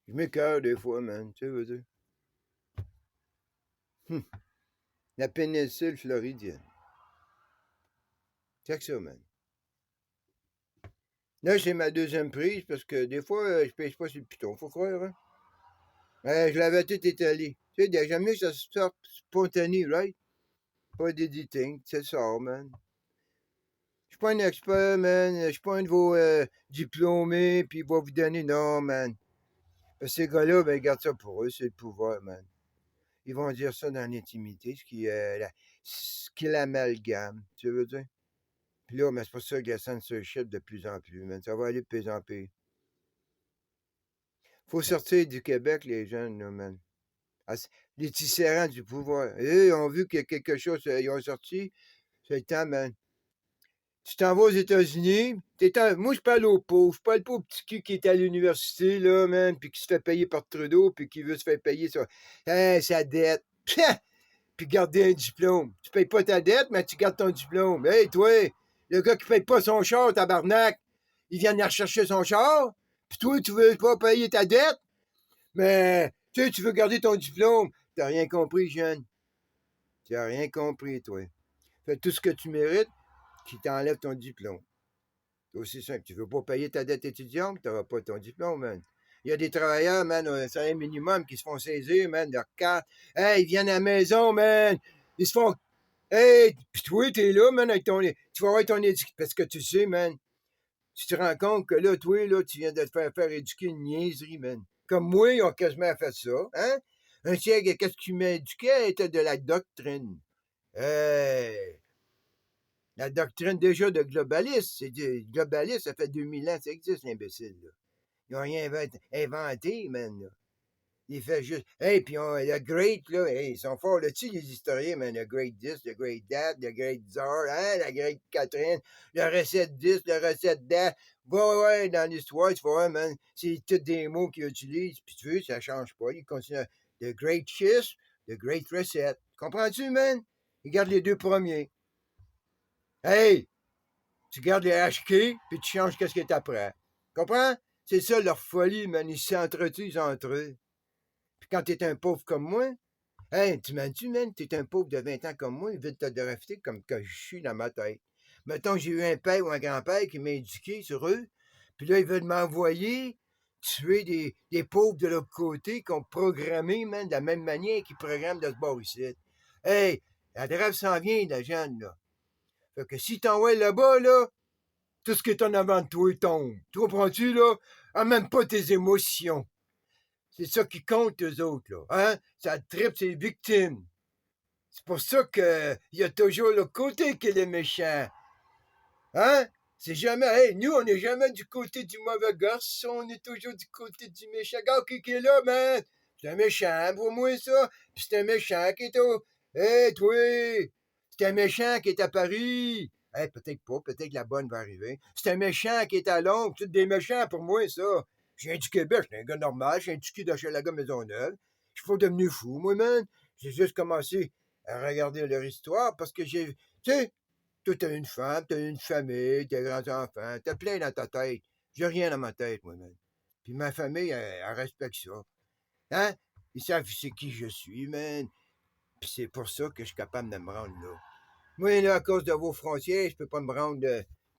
Je m'écoeure des fois, man. Tu sais, veux dire. La péninsule floridienne. C'est que ça, man. Là, c'est ma deuxième prise parce que des fois, je pèse pas sur le piton, faut croire, hein. Je l'avais tout étalé. Tu sais, j'aime mieux que ça sorte spontané, right? Pas d'éditing, c'est ça, man. Je suis pas un expert, man. Je suis pas un de vos diplômés, puis il va vous donner, non, man. Ces gars-là, ben, ils gardent ça pour eux, c'est le pouvoir, man. Ils vont dire ça dans l'intimité, ce qui l'amalgame, tu veux dire? Puis là, mais c'est pour ça que la censorship de plus en plus, man. Ça va aller de plus en plus. Faut sortir du Québec, les jeunes, là, man. Les tisserands du pouvoir. Eux, ils ont vu qu'il y a quelque chose, ils ont sorti. C'est le temps, man. Tu t'en vas aux États-Unis, moi, je parle aux pauvres. Je parle pas au petit cul qui est à l'université, là, man, puis qui se fait payer par Trudeau, puis qui veut se faire payer sa dette. Puis garder un diplôme. Tu payes pas ta dette, mais tu gardes ton diplôme. Hey, toi, le gars qui paye pas son char, tabarnak, il vient de rechercher son char, puis toi, tu veux pas payer ta dette, mais tu veux garder ton diplôme. T'as rien compris, jeune. Tu as rien compris, toi. Fais tout ce que tu mérites, qui t'enlève ton diplôme. C'est aussi simple. Tu veux pas payer ta dette étudiante, t'auras pas ton diplôme, man. Il y a des travailleurs, man, au salaire minimum qui se font saisir, man, leur carte. Hey, ils viennent à la maison, man. Ils se font. Hey, pis toi, t'es là, man, avec ton. Tu vas avoir ton éducation. Parce que tu sais, man, tu te rends compte que là, toi, là, tu viens de te faire éduquer une niaiserie, man. Comme moi, ils ont quasiment fait ça, hein? Un siècle, qu'est-ce qui m'éduquait était de la doctrine. Hey! La doctrine déjà de globaliste. C'est globaliste, ça fait 2000 ans, ça existe, l'imbécile, là. Ils n'ont rien inventé, man, là. Il fait juste. Hey, puis le Great, là, hey, ils sont forts là-dessus, les historiens, man. Le Great 10, le Great That, le Great Tsar, hein, la Great Catherine, le recette 10, le recette That. Ouais, dans l'histoire, tu vois, man, c'est tous des mots qu'ils utilisent, puis tu veux, ça change pas. Ils continuent. Le Great Kiss, le Great Reset. Comprends-tu, man? Ils gardent les deux premiers. Hey, tu gardes les HK, puis tu changes qu'est-ce qui est après. Comprends? C'est ça leur folie, man. Ils s'entretuent entre eux. Puis quand t'es un pauvre comme moi, hey, tu m'as dit, man, t'es un pauvre de 20 ans comme moi, ils veulent te drafter comme que je suis dans ma tête. Mettons, j'ai eu un père ou un grand-père qui m'a éduqué sur eux, puis là, ils veulent m'envoyer tuer des pauvres de l'autre côté qui ont programmé, man, de la même manière qu'ils programment de ce bord ici. Hey, la draft s'en vient, la jeune, là. Fait que si t'envoies là-bas, là, tout ce qui est en avant de toi tombe. Tu comprends-tu, là? Ah, même pas tes émotions. C'est ça qui compte, eux autres, là. Hein? Ça tripe ses victimes. C'est pour ça qu'il y a toujours le côté qui est méchant. Hein? C'est jamais, hey, nous, on n'est jamais du côté du mauvais garçon, on est toujours du côté du méchant. Regarde qui est là, man? C'est un méchant, pour moi, ça. Puis c'est un méchant qui est au. Hey, toi! C'est un méchant qui est à Paris. Hey, peut-être pas, peut-être que la bonne va arriver. C'est un méchant qui est à Londres. C'est des méchants pour moi, ça. Je viens du Québec, je suis un gars normal, je viens du cul d'Hochelaga Maisonneuve. Je suis pas devenu fou, moi, man. J'ai juste commencé à regarder leur histoire parce que j'ai. Tu sais, toi, t'as une femme, t'as une famille, t'as grands-enfants, t'as plein dans ta tête. J'ai rien dans ma tête, moi-même. Puis ma famille, elle respecte ça. Hein? Ils savent c'est qui je suis, man. Puis c'est pour ça que je suis capable de me rendre là. Moi, là, à cause de vos frontières, je peux pas me rendre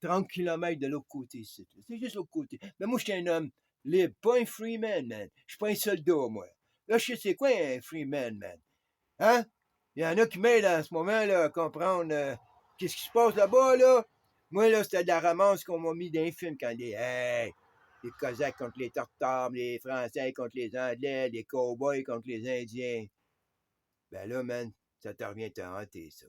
30 km de l'autre côté, c'est juste l'autre côté. Mais moi, je suis un homme libre, pas un freeman, man. Je suis pas un soldat, moi. Là, je sais c'est quoi un freeman, man. Hein? Il y en a qui m'aident en ce moment là, à comprendre qu'est-ce qui se passe là-bas, là. Moi, là, c'était de la romance qu'on m'a mis dans les films quand les Cosaques contre les Tartares, les Français contre les Anglais, les Cowboys contre les Indiens. Ben là, man, ça te revient te hanter, ça.